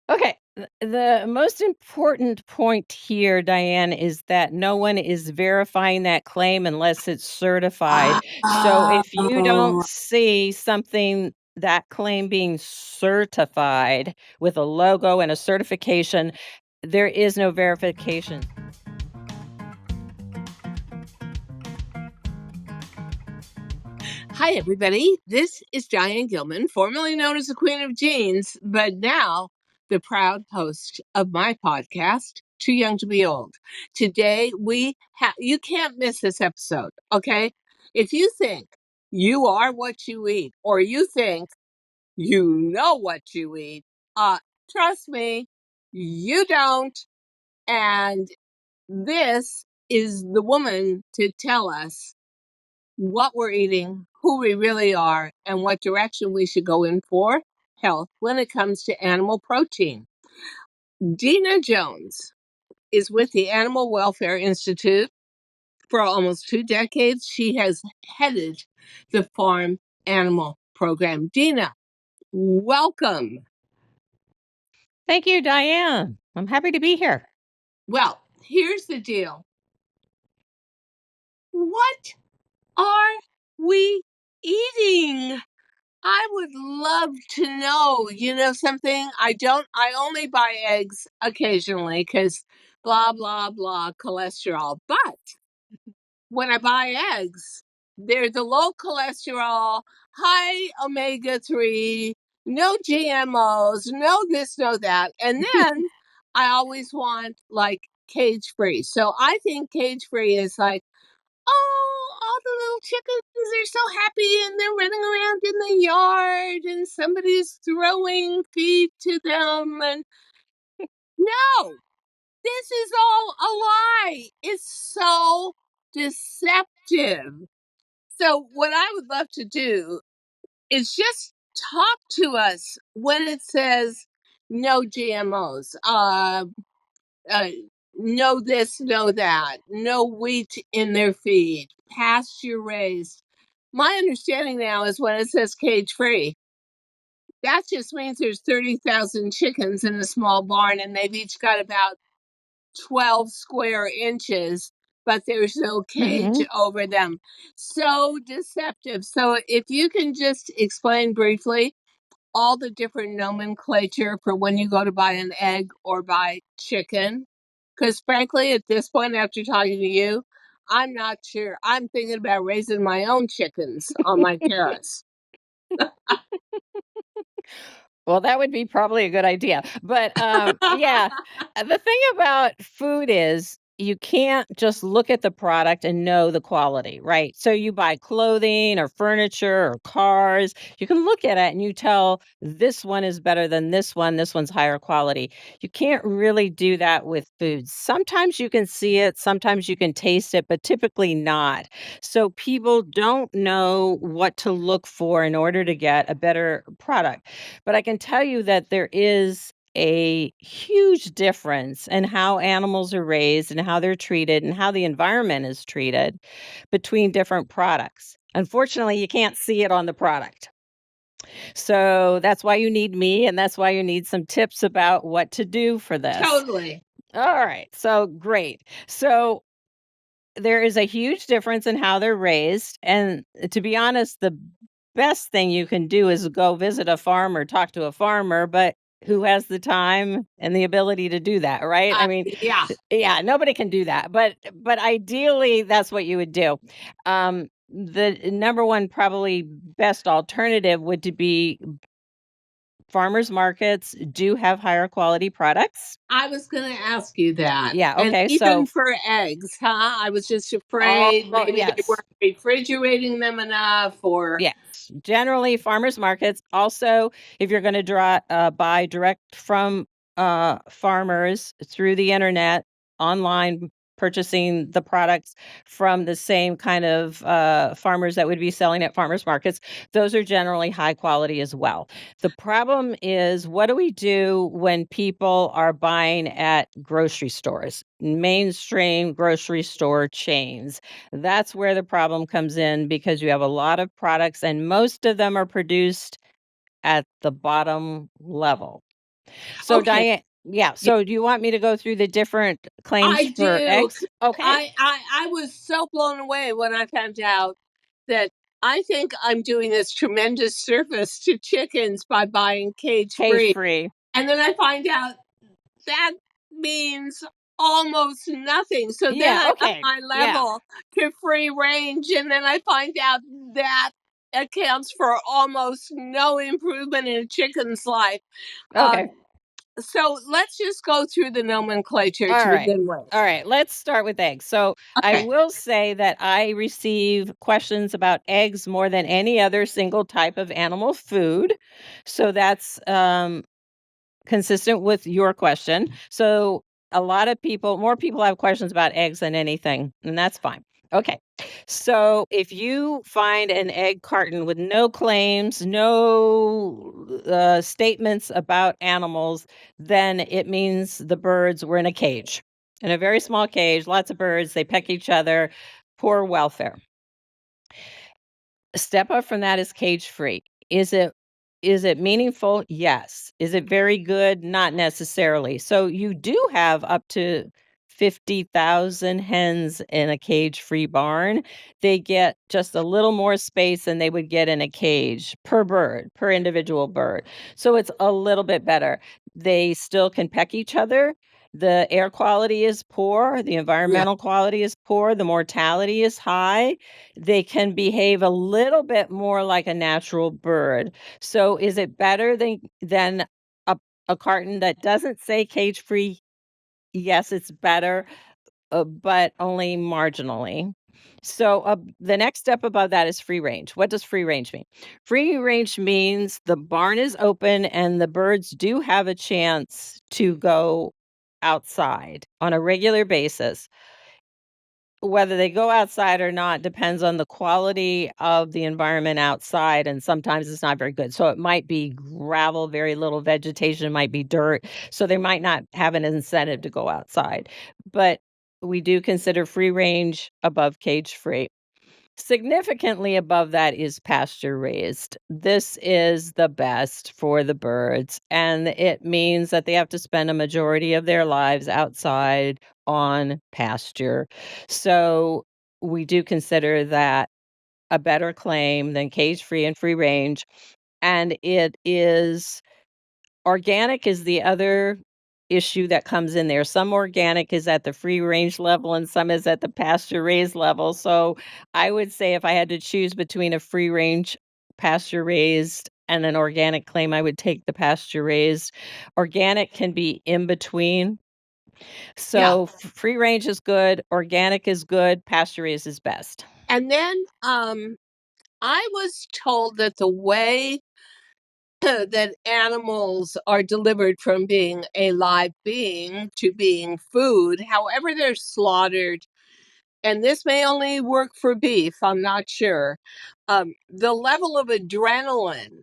Okay. The most important point here, Diane, is that no one is verifying that claim unless it's certified. So if you don't Oh, see something, that claim being certified with a logo and a certification, there is no verification. hi, everybody. This is Diane Gilman, formerly known as the Queen of Jeans, but now the proud host of my podcast, Too Young to Be Old. Today, you can't miss this episode, okay? If you think you are what you eat, or you think you know what you eat, uh, trust me, you don't. And this is the woman to tell us what we're eating, who we really are, and what direction we should go in for health when it comes to animal protein. Dena Jones is with the Animal Welfare Institute. For almost 2 decades, she has headed the farm animal program. Dena, welcome. Thank you, Diane. I'm happy to be here. Well, here's the deal. What are we eating? I would love to know, something. I only buy eggs occasionally because blah, blah, blah, cholesterol. But when I buy eggs, they're the low cholesterol, high omega 3, no GMOs, no this, no that. And then I always want like cage free. So I think cage free is like, oh, all the little chickens are so happy and they're running around in the yard and somebody's throwing feed to them. And no, this is all a lie. It's so deceptive. So, what I would love to do is just talk to us when it says no GMOs. Uh, know this, know that, no wheat in their feed, pasture raised. My understanding now is when it says cage free, that just means there's 30,000 chickens in a small barn and they've each got about 12 square inches, but there's no cage over them. So deceptive. So if you can just explain briefly all the different nomenclature for when you go to buy an egg or buy chicken. Because frankly, at this point, after talking to you, I'm not sure. I'm thinking about raising my own chickens on my terrace. Well, that would be probably a good idea. But, yeah, the thing about food is you can't just look at the product and know the quality, right? So you buy clothing or furniture or cars, you can look at it and you tell this one is better than this one's higher quality. You can't really do that with food. Sometimes you can see it, sometimes you can taste it, but typically not. So people don't know what to look for in order to get a better product. But I can tell you that there is a huge difference in how animals are raised and how they're treated and how the environment is treated between different products. Unfortunately, you can't see it on the product. So that's why you need me, and that's why you need some tips about what to do for this. Totally. All right. So great. So there is a huge difference in how they're raised. And to be honest, the best thing you can do is go visit a farmer, talk to a farmer, but who has the time and the ability to do that, right? I mean, Yeah. yeah, nobody can do that. But ideally that's what you would do. The number one probably best alternative would to be farmers markets do have higher quality products. I was going to ask you that. Yeah, And okay. even So for eggs, huh? I was just all afraid maybe they yes. weren't refrigerating them enough or. Yes, generally farmers markets. Also, if you're gonna buy direct from, farmers through the internet, online, purchasing the products from the same kind of, farmers that would be selling at farmers markets, those are generally high quality as well. The problem is, what do we do when people are buying at grocery stores, mainstream grocery store chains? That's where the problem comes in because you have a lot of products and most of them are produced at the bottom level. So Okay. Diane, yeah. Yeah, So do you want me to go through the different claims I for do. eggs? Okay. I was so blown away when I found out that I think I'm doing this tremendous service to chickens by buying cage Cage free. free. And then I find out that means almost nothing. So then Yeah. I up Okay. my Yeah. level to free range, and then I find out that accounts for almost no improvement in a chicken's life. Um, Okay. so let's just go through the nomenclature All to right. begin with. All right. Let's start with eggs. So I Okay. will say that I receive questions about eggs more than any other single type of animal food. So that's consistent with your question. So a lot of people, more people have questions about eggs than anything, and that's fine. Okay. So if you find an egg carton with no claims, no statements about animals, then it means the birds were in a cage, in a very small cage, lots of birds, they peck each other, poor welfare. A step up from that is cage free. Is it is it meaningful? Yes. Is it very good? Not necessarily. So you do have up to 50,000 hens in a cage-free barn. They get just a little more space than they would get in a cage per bird, per individual bird. So it's a little bit better. They still can peck each other. The air quality is poor, the Yeah. environmental quality is poor, the mortality is high. They can behave a little bit more like a natural bird. So is it better than a a carton that doesn't say cage free? Yes, it's better, but only marginally. So the next step above that is free range. What does free range mean? Free range means the barn is open and the birds do have a chance to go outside on a regular basis. Whether they go outside or not depends on the quality of the environment outside, and sometimes it's not very good. So it might be gravel, very little vegetation, might be dirt, so they might not have an incentive to go outside. But we do consider free range above cage free. Significantly above that is pasture raised. This is the best for the birds, and it means that they have to spend a majority of their lives outside on pasture. So we do consider that a better claim than cage free and free range. And it is organic is the other issue that comes in there. Some organic is at the free range level and some is at the pasture raised level. So I would say if I had to choose between a free range pasture raised and an organic claim, I would take the pasture raised. Organic can be in between. Yeah. So free range is good, organic is good, pasture raised is best. And then I was told that the way that animals are delivered from being a live being to being food, however they're slaughtered, and this may only work for beef, I'm not sure. The level of adrenaline,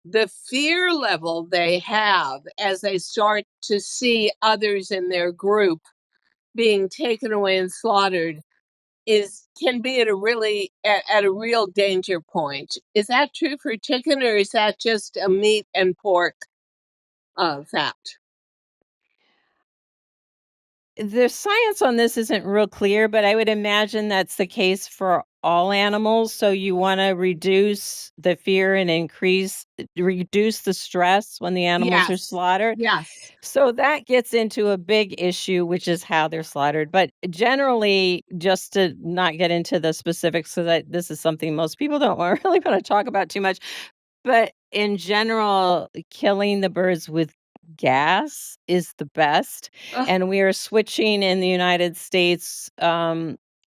the fear level they have as they start to see others in their group being taken away and slaughtered is can be at a really at a real danger point. Is that true for chicken, or is that just a meat and pork fact? The science on this isn't real clear, but I would imagine that's the case for all animals. So you want to reduce the fear and reduce the stress when the animals are Yes. slaughtered. Yes. So that gets into a big issue, which is how they're slaughtered. But generally, just to not get into the specifics, so that this is something most people don't really want to talk about too much. But in general, killing the birds with gas is the best, Ugh, and we are switching in the United States,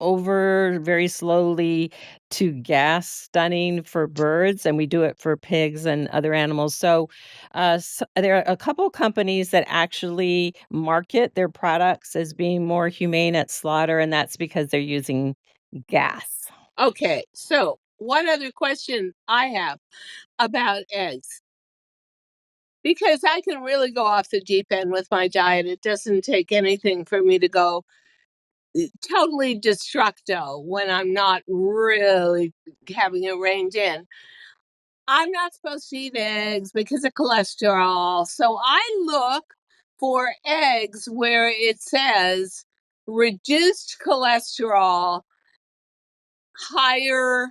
over very slowly to gas stunning for birds, and we do it for pigs and other animals. So there are a couple companies that actually market their products as being more humane at slaughter, and that's because they're using gas. okay. So one other question I have about eggs, because I can really go off the deep end with my diet. It doesn't take anything for me to go totally destructo when I'm not really having it reined in. I'm not supposed to eat eggs because of cholesterol. So I look for eggs where it says reduced cholesterol, higher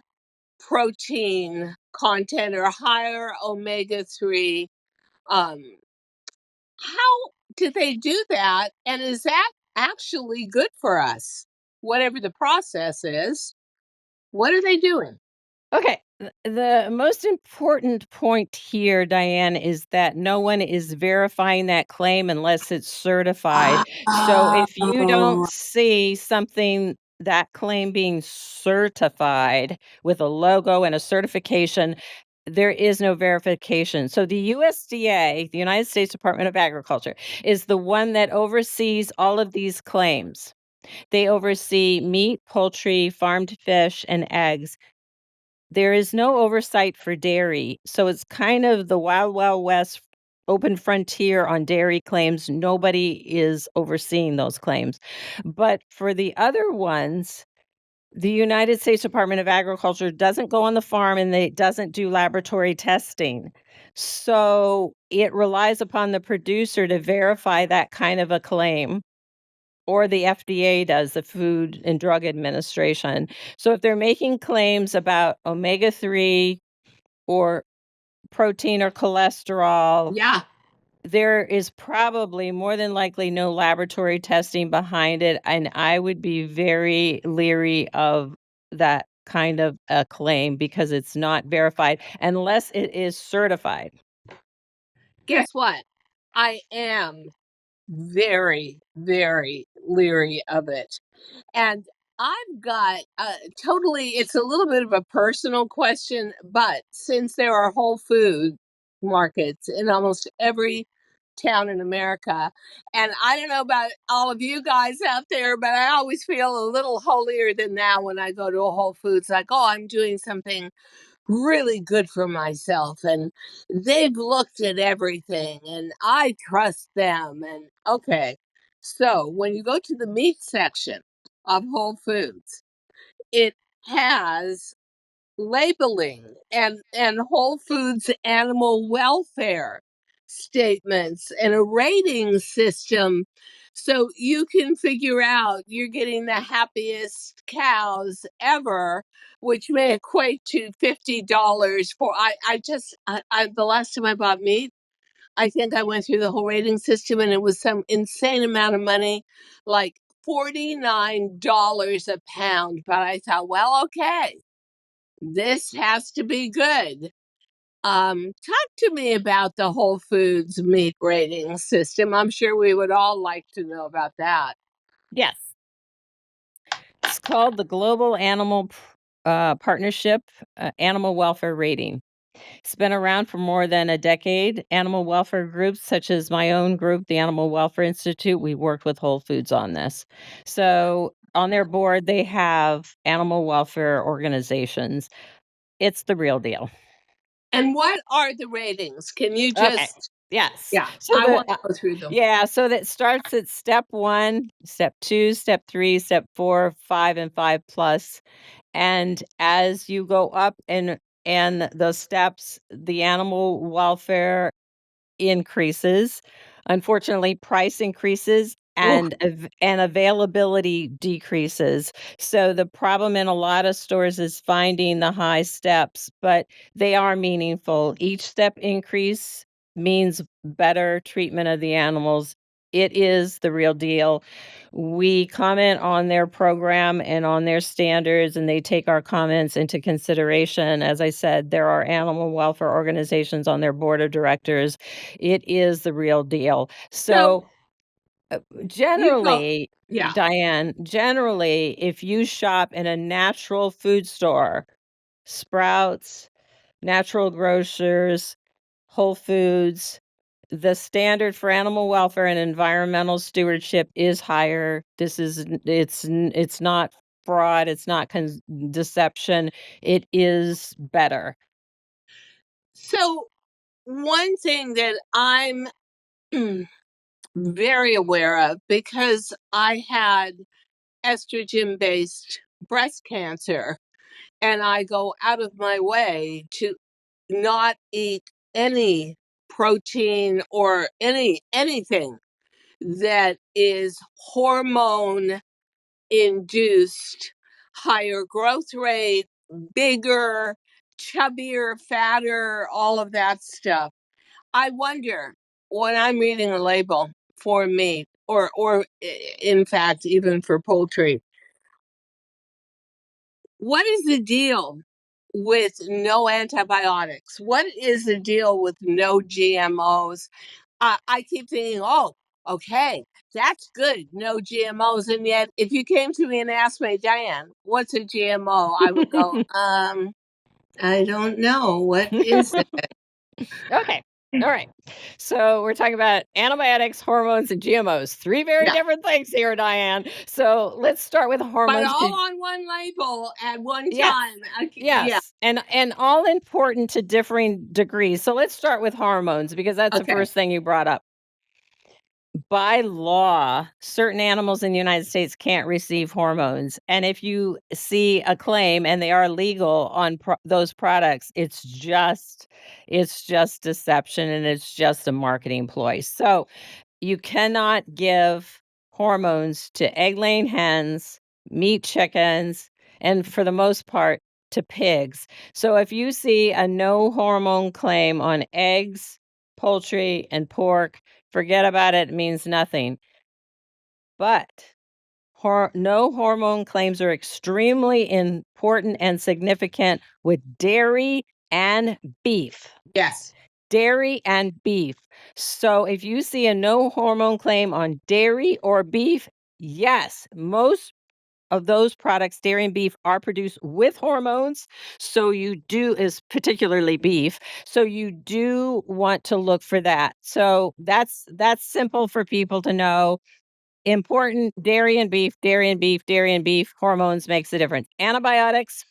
protein content, or higher omega-3. Um, how do they do that? And is that actually good for us? Whatever the process is, what are they doing? Okay. The most important point here, Diane, is that no one is verifying that claim unless it's certified. So if you don't Oh, see something, that claim being certified with a logo and a certification, there is no verification. So the USDA, the United States Department of Agriculture, is the one that oversees all of these claims. They oversee meat, poultry, farmed fish, and eggs. There is no oversight for dairy, so it's kind of the wild, wild west open frontier on dairy claims. Nobody is overseeing those claims. But for the other ones, the United States Department of Agriculture doesn't go on the farm and they doesn't do laboratory testing. So it relies upon the producer to verify that kind of a claim, or the FDA does, the Food and Drug Administration. So if they're making claims about omega-3 or protein or cholesterol, yeah. there is probably more than likely no laboratory testing behind it, and I would be very leery of that kind of a claim because it's not verified unless it is certified. Guess what? I am very, very leery of it. And I've got totally, it's a little bit of a personal question, but since there are Whole Food markets in almost every town in America, and I don't know about all of you guys out there, but I always feel a little holier than thou when I go to a Whole Foods, like, oh, I'm doing something really good for myself, and they've looked at everything and I trust them. And okay, so when you go to the meat section of Whole Foods, it has labeling and Whole Foods animal welfare statements and a rating system, so you can figure out you're getting the happiest cows ever, which may equate to $50 for I the last time I bought meat, I think I went through the whole rating system and it was some insane amount of money, like $49 a pound. But I thought, well, okay, this has to be good. Talk to me about the Whole Foods meat rating system. I'm sure we would all like to know about that. Yes. It's called the Global Animal Partnership Animal Welfare Rating. It's been around for more than a decade. Animal welfare groups, such as my own group, the Animal Welfare Institute, we worked with Whole Foods on this. So on their board, they have animal welfare organizations. It's the real deal. And what are the ratings? Can you Okay. just, Yes. yeah, So I the want to go through them. yeah, so that starts at step 1, step 2, step 3, step 4, 5, and 5 plus. And as you go up and the steps, the animal welfare increases. Unfortunately, price increases Oh, and availability decreases. So the problem in a lot of stores is finding the high steps, but they are meaningful. Each step increase means better treatment of the animals. It is the real deal. We comment on their program and on their standards, and they take our comments into consideration. As I said, there are animal welfare organizations on their board of directors. It is the real deal. so So, you go, generally, yeah. Diane, generally, if you shop in a natural food store, Sprouts, Natural Grocers, Whole Foods, the standard for animal welfare and environmental stewardship is higher. This is it's not fraud, it's not deception. It is better. So one thing that I'm very aware of, because I had estrogen based breast cancer and I go out of my way to not eat any protein or anything that is hormone induced, higher growth rate, bigger, chubbier, fatter, all of that stuff. I wonder when I'm reading a label for meat or in fact even for poultry, what is the deal with no antibiotics? What is the deal with no GMOs? I keep thinking, oh, okay, that's good, no GMOs. And yet, if you came to me and asked me, Diane, what's a GMO? I would go, I don't know. What is it? Okay. All right. So we're talking about antibiotics, hormones, and GMOs. Three very Yeah. different things here, Diane. So let's start with But hormones. all on one label at one Yes. time. Yeah. Yes. And all important to differing degrees. So let's start with hormones because that's the Okay. first thing you brought up. By law, certain animals in the United States can't receive hormones. And if you see a claim and they are legal on those products, it's just deception and it's just a marketing ploy. So, you cannot give hormones to egg-laying hens, meat chickens, and for the most part, to pigs. So if you see a no hormone claim on eggs, poultry, and pork, forget about it, it means nothing. But no hormone claims are extremely important and significant with dairy and beef. Yes. Dairy and beef. So if you see a no hormone claim on dairy or beef, yes, most of those products, dairy and beef, are produced with hormones. So you do, is particularly beef. So you do want to look for that. So that's simple for people to know. Important dairy and beef, dairy and beef, dairy and beef. Hormones makes a difference. Antibiotics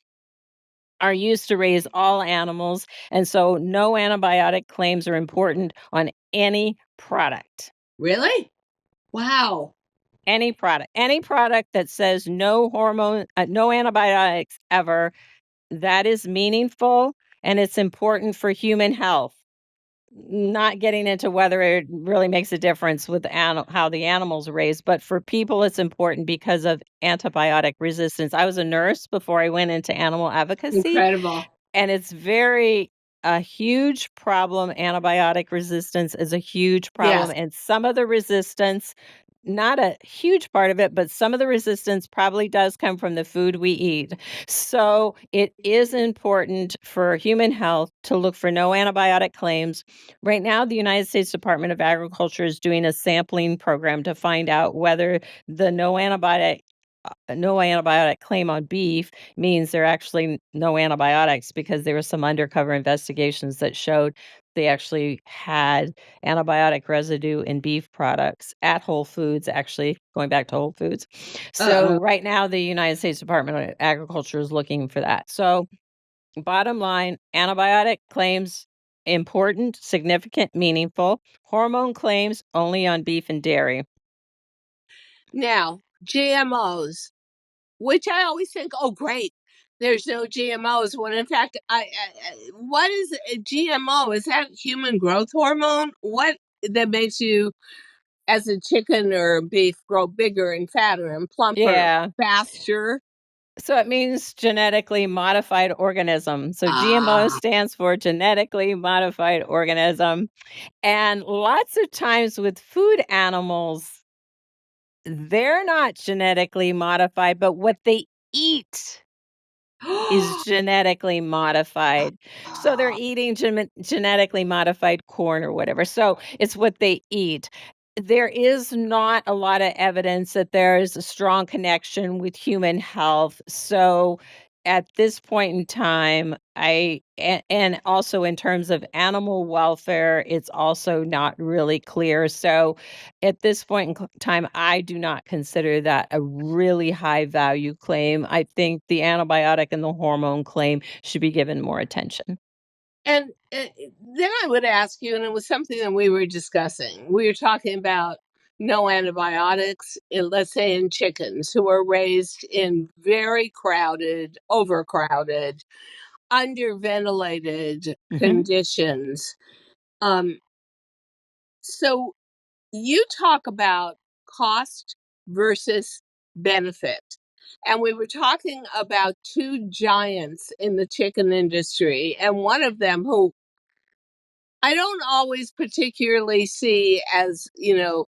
are used to raise all animals, and so no antibiotic claims are important on any product. Really? Wow. Any product that says no hormone, no antibiotics ever, that is meaningful and it's important for human health. Not getting into whether it really makes a difference with how the animals are raised, but for people, it's important because of antibiotic resistance. I was a nurse before I went into animal advocacy, Incredible. and it's very a huge problem. Antibiotic resistance is a huge problem, Yes. and some of the resistance, not a huge part of it, but some of the resistance probably does come from the food we eat. So it is important for human health to look for no antibiotic claims. Right now, the United States Department of Agriculture is doing a sampling program to find out whether the no antibiotic claim on beef means there are actually no antibiotics, because there were some undercover investigations that showed they actually had antibiotic residue in beef products at Whole Foods, actually going back to Whole Foods. So Uh-oh. right now, the United States Department of Agriculture is looking for that. So bottom line, antibiotic claims important, significant, meaningful. Hormone claims only on beef and dairy. Now, GMOs, which I always think, oh, great, there's no GMOs. When in fact, what is a GMO? Is that human growth hormone? What that makes you, as a chicken or beef, grow bigger and fatter and plumper Yeah. faster? So it means genetically modified organism. So GMO Ah, stands for genetically modified organism. And lots of times with food animals, they're not genetically modified, but what they eat is genetically modified. So they're eating genetically modified corn or whatever. So it's what they eat. There is not a lot of evidence that there is a strong connection with human health. So at this point in time, and also in terms of animal welfare, it's also not really clear. So at this point in time, I do not consider that a really high value claim. I think the antibiotic and the hormone claim should be given more attention. and then I would ask you, and it was something that we were discussing. We were talking about no antibiotics, let's say in chickens who are raised in very crowded, overcrowded underventilated Mhm. conditions. Um, so you talk about cost versus benefit. And we were talking about two giants in the chicken industry, and one of them who I don't always particularly see as,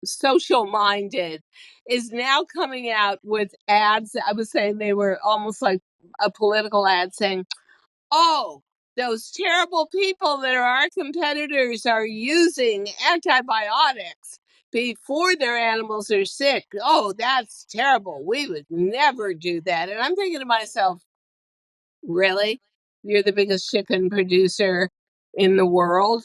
social minded, is now coming out with ads. I was saying they were almost like a political ad saying, oh, those terrible people that are our competitors are using antibiotics before their animals are sick. Oh, that's terrible. We would never do that. And I'm thinking to myself, really? You're the biggest chicken producer in the world?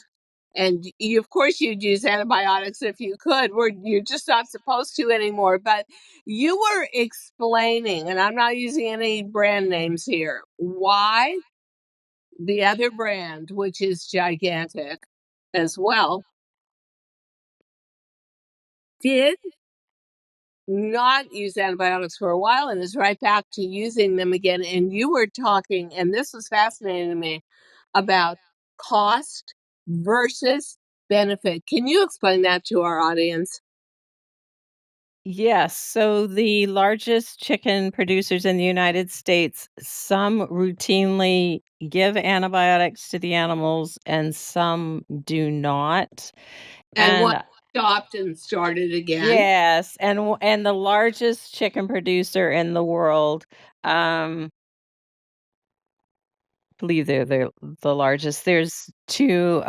And you, of course, you'd use antibiotics if you could. You're just not supposed to anymore. But you were explaining, and I'm not using any brand names here, why the other brand, which is gigantic as well, did not use antibiotics for a while and is right back to using them again. And you were talking, and this was fascinating to me, about cost versus benefit. Can you explain that to our audience? Yes, so the largest chicken producers in the United States, some routinely give antibiotics to the animals and some do not. And what And stopped and started again? yes, and the largest chicken producer in the world, believe they're the largest. There's 2,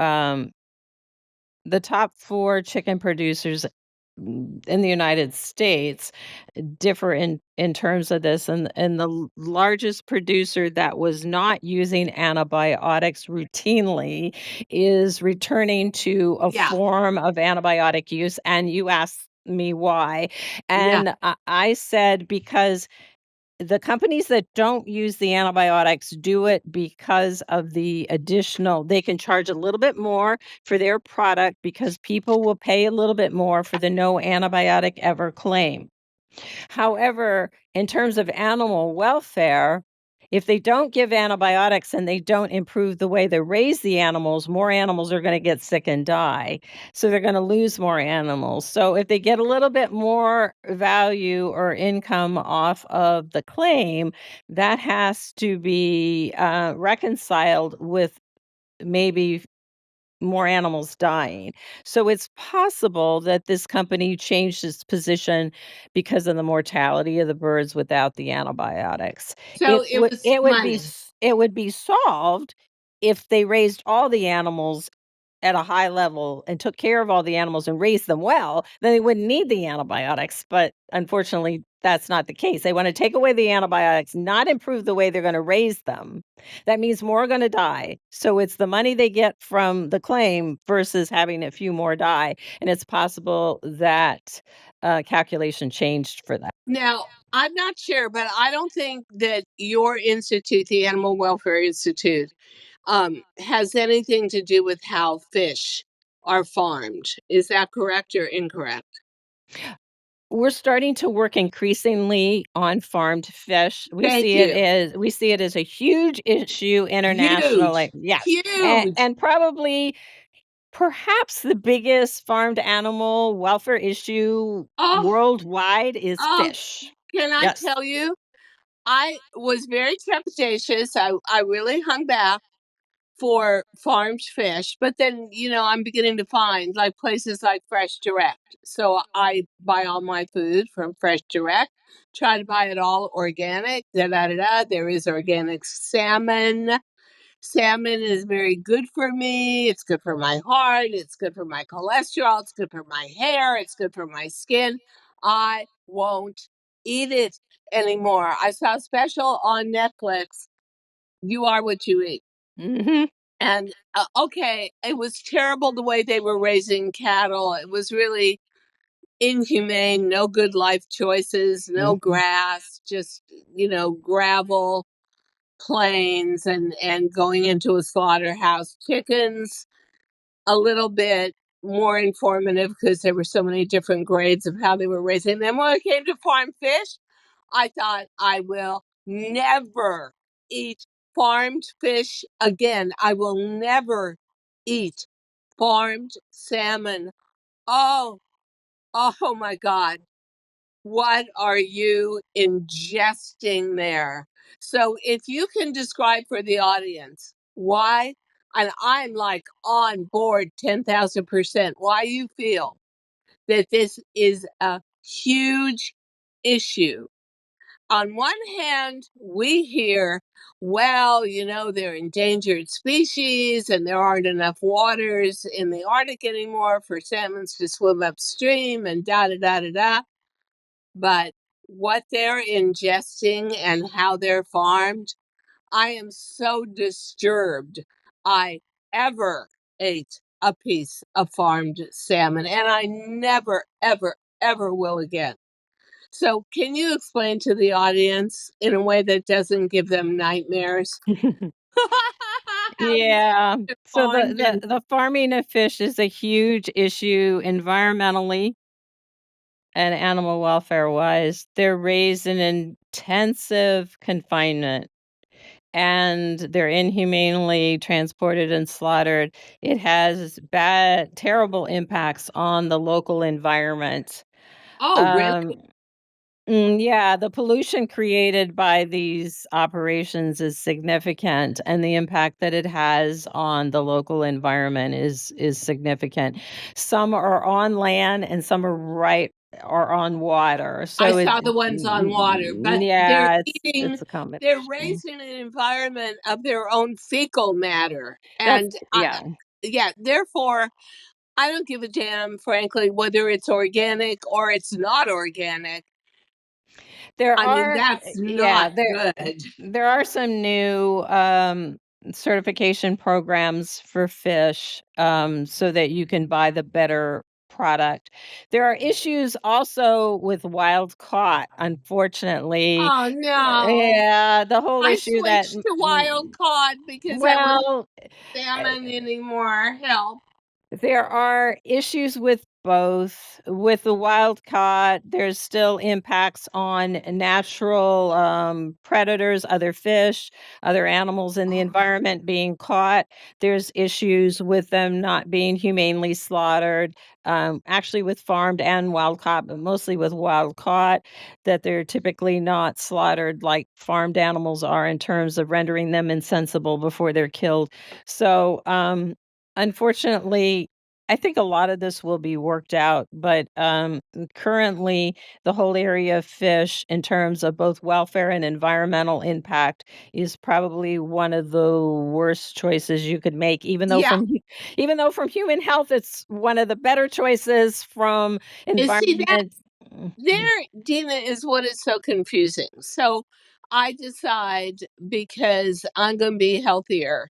the top 4 chicken producers in the United States differ in terms of this, and the largest producer that was not using antibiotics routinely is returning to a Yeah, form of antibiotic use, and you asked me why, yeah. and I said because the companies that don't use the antibiotics do it because of the additional they can charge a little bit more for their product because people will pay a little bit more for the no antibiotic ever claim. However, in terms of animal welfare, if they don't give antibiotics and they don't improve the way they raise the animals, more animals are going to get sick and die. So they're going to lose more animals. So if they get a little bit more value or income off of the claim, that has to be reconciled with maybe more animals dying. So it's possible that this company changed its position because of the mortality of the birds without the antibiotics. So it was money. It would be solved if they raised all the animals at a high level and took care of all the animals and raised them well, then they wouldn't need the antibiotics. But unfortunately, that's not the case. They want to take away the antibiotics, not improve the way they're going to raise them. That means more are going to die. So it's the money they get from the claim versus having a few more die. And it's possible that calculation changed for that. Now, I'm not sure, but I don't think that your institute, the Animal Welfare Institute, has anything to do with how fish are farmed. Is that correct or incorrect? We're starting to work increasingly on farmed fish. Thank you. We see it as a huge issue internationally. Huge, Yes. huge. And probably perhaps the biggest farmed animal welfare issue Oh, worldwide is oh, fish. can I Yes. tell you? I was very trepidatious. I really hung back for farmed fish, but then, I'm beginning to find like places like Fresh Direct. So I buy all my food from Fresh Direct, try to buy it all organic. Da da da da. There is organic salmon. Salmon is very good for me. It's good for my heart. It's good for my cholesterol. It's good for my hair. It's good for my skin. I won't eat it anymore. I saw a special on Netflix. You are what you eat. Mhm. And okay, it was terrible the way they were raising cattle. It was really inhumane, no good life choices, no Mhm. grass, just, gravel plains and going into a slaughterhouse. Chickens, a little bit more informative because there were so many different grades of how they were raising them. When it came to farm fish, I thought I will never eat farmed fish again. I will never eat farmed salmon. Oh, oh my God. What are you ingesting there? So, if you can describe for the audience why, and I'm like on board 10,000%, why you feel that this is a huge issue. On one hand, we hear, well, they're endangered species and there aren't enough waters in the Arctic anymore for salmons to swim upstream and da da da da da. But what they're ingesting and how they're farmed, I am so disturbed I ever ate a piece of farmed salmon, and I never, ever, ever will again. So, can you explain to the audience in a way that doesn't give them nightmares how these Yeah. are So farmed and the farming of fish is a huge issue environmentally and animal welfare wise. They're raised in intensive confinement and they're inhumanely transported and slaughtered. It has bad, terrible impacts on the local environment. oh, really? Um, yeah, the pollution created by these operations is significant, and the impact that it has on the local environment is significant. Some are on land, and some are on water. I So saw the ones on water, but yeah, it's a they're combination. raised in an environment of their own fecal matter. That's And yeah. yeah, therefore, I don't give a damn, frankly, whether it's organic or it's not organic. There I mean, are that's yeah, not good. there are some new, certification programs for fish, so that you can buy the better product. There are issues also with wild caught, unfortunately. Oh no. Yeah, the whole I issue that switched to wild caught because I wasn't well, salmon anymore. Help. there are issues with both. With the wild caught, there's still impacts on natural predators, other fish, other animals in the environment being caught. There's issues with them not being humanely slaughtered, actually, with farmed and wild caught, but mostly with wild caught, that they're typically not slaughtered like farmed animals are in terms of rendering them insensible before they're killed. So, unfortunately, I think a lot of this will be worked out, but, currently, the whole area of fish in terms of both welfare and environmental impact is probably one of the worst choices you could make, Yeah. even though from human health, it's one of the better choices from And see that environment. there, Dina, is what is so confusing. So I decide because I'm going to be healthier.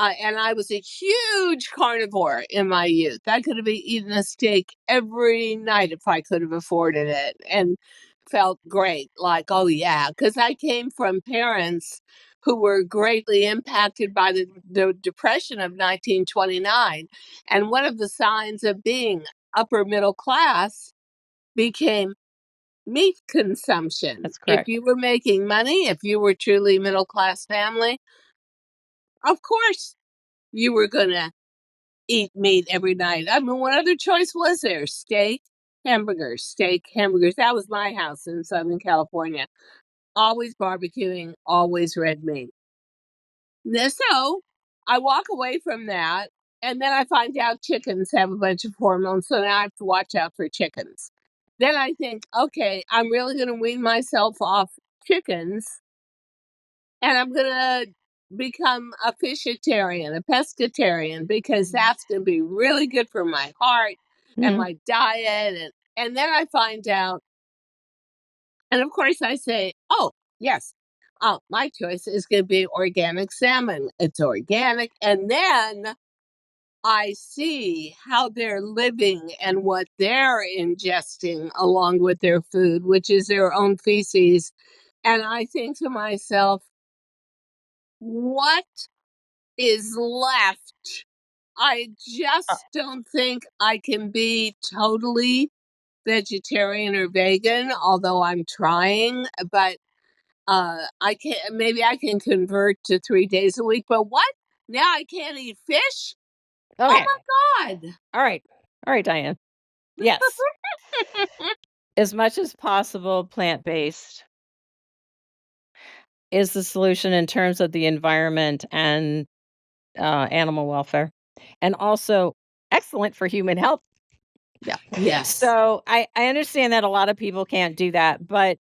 And I was a huge carnivore in my youth. I could have been eating a steak every night if I could have afforded it and felt great. Like, oh, yeah. Because I came from parents who were greatly impacted by the Depression of 1929. And one of the signs of being upper middle class became meat consumption. That's If correct. you were making money, if you were truly middle class family, of course you were going to eat meat every night. I mean, what other choice was there? Steak, hamburgers, steak, hamburgers. That was my house in Southern California. Always barbecuing, always red meat. So I walk away from that, and then I find out chickens have a bunch of hormones, so now I have to watch out for chickens. Then I think, okay, I'm really going to wean myself off chickens, and I'm going to become a fishitarian, a pescatarian, because that's going to be really good for my heart and Mhm. my diet. And then I find out, and of course I say, oh, yes, my choice is going to be organic salmon. It's organic. And then I see how they're living and what they're ingesting along with their food, which is their own feces. And I think to myself, what is left? I just don't think I can be totally vegetarian or vegan, although I'm trying. But maybe I can convert to 3 days a week, but what? Now I can't eat fish? Oh Okay. my God. All right. All right, Diane. Yes. As much as possible, plant-based is the solution in terms of the environment and animal welfare, and also excellent for human health. Yeah. Yes. So I understand that a lot of people can't do that, but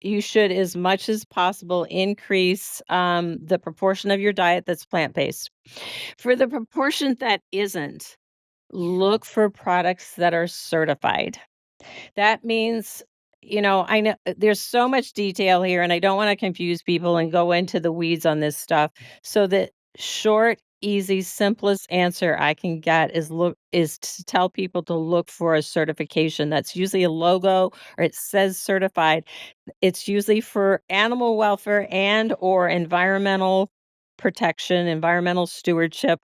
you should, as much as possible, increase the proportion of your diet that's plant based. For the proportion that isn't, look for products that are certified. That means, I know there's so much detail here, and I don't want to confuse people and go into the weeds on this stuff. So the short, easy, simplest answer I can get is to tell people to look for a certification. That's usually a logo or it says certified. It's usually for animal welfare and or environmental protection, environmental stewardship.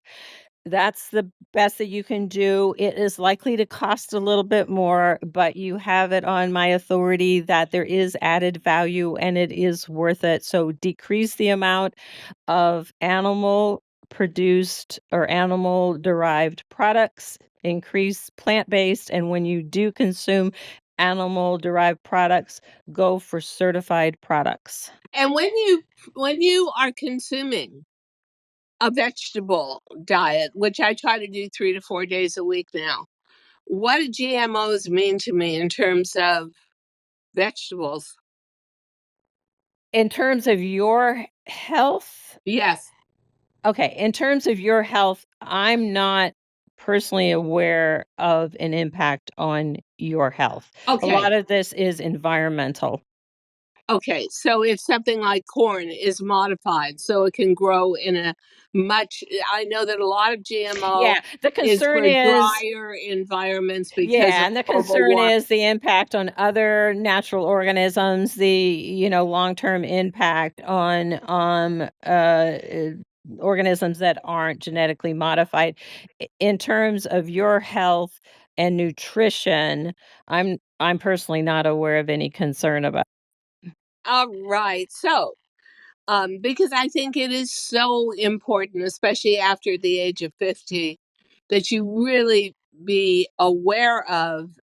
That's the best that you can do. It is likely to cost a little bit more, but you have it on my authority that there is added value and it is worth it. So decrease the amount of animal produced or animal derived products, increase plant based. And when you do consume animal derived products, go for certified products. And when you are consuming a vegetable diet, which I try to do 3 to 4 days a week now, what do GMOs mean to me in terms of vegetables? In terms of your health, Yes. okay, in terms of your health, I'm not personally aware of an impact on your health. A Okay. lot of this is environmental. Okay. So if something like corn is modified so it can grow in a much, I know that a lot of GMO Yeah, the is concern for is drier environments because yeah, of and the global concern warming. is the impact on other natural organisms, long-term impact on organisms that aren't genetically modified. In terms of your health and nutrition, I'm personally not aware of any concern about. All right. So, because I think it is so important, especially after the age of 50, that you really be aware of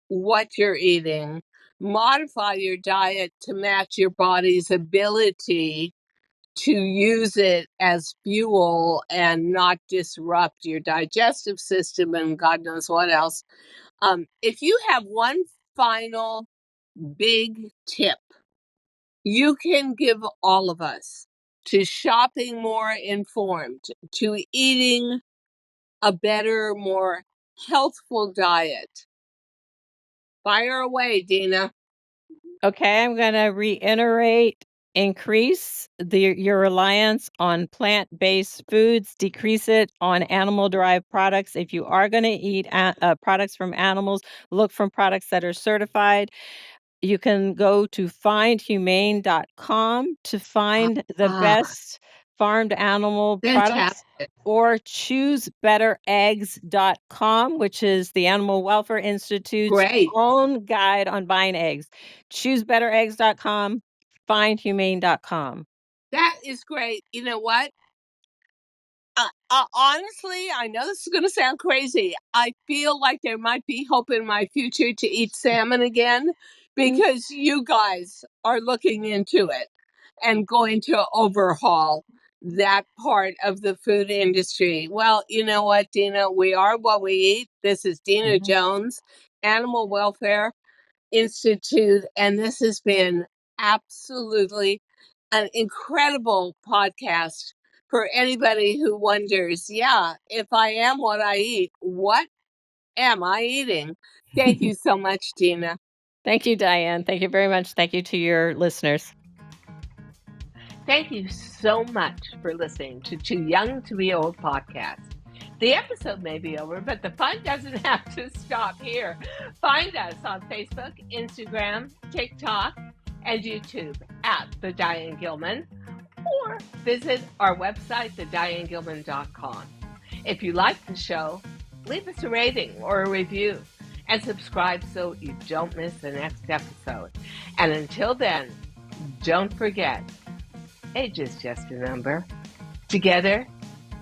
what you're eating, modify your diet to match your body's ability to use it as fuel and not disrupt your digestive system and God knows what else. If you have one final big tip you can give all of us to shopping more informed, to eating a better, more healthful diet. Fire away, Dena. Okay, I'm gonna reiterate, increase your reliance on plant-based foods, decrease it on animal-derived products. If you are gonna eat products from animals, look from products that are certified. You can go to findhumane.com to find the Ah, best farmed animal products fantastic. or choosebettereggs.com, which is the Animal Welfare Institute's Great. own guide on buying eggs. Choosebettereggs.com, findhumane.com. That is great. You know what? Honestly, I know this is going to sound crazy. I feel like there might be hope in my future to eat salmon again Mm, because you guys are looking into it and going to overhaul that part of the food industry. Well, you know what, Dena? We are what we eat. This is Dena mhm. Jones, Animal Welfare Institute, and this has been absolutely an incredible podcast for anybody who wonders, yeah, if I am what I eat, what am I eating? Thank you so much, Dena. Thank you, Diane. Thank you very much. Thank you to your listeners. Thank you so much for listening to Too Young to Be Old podcast. The episode may be over, but the fun doesn't have to stop here. Find us on Facebook, Instagram, TikTok, and YouTube at The Diane Gilman, or visit our website, thedianegilman.com. If you like the show, leave us a rating or a review and subscribe so you don't miss the next episode. And until then, Don't forget, age is just a number. Together,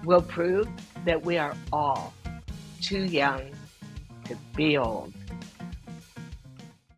we'll prove that we are all too young to be old.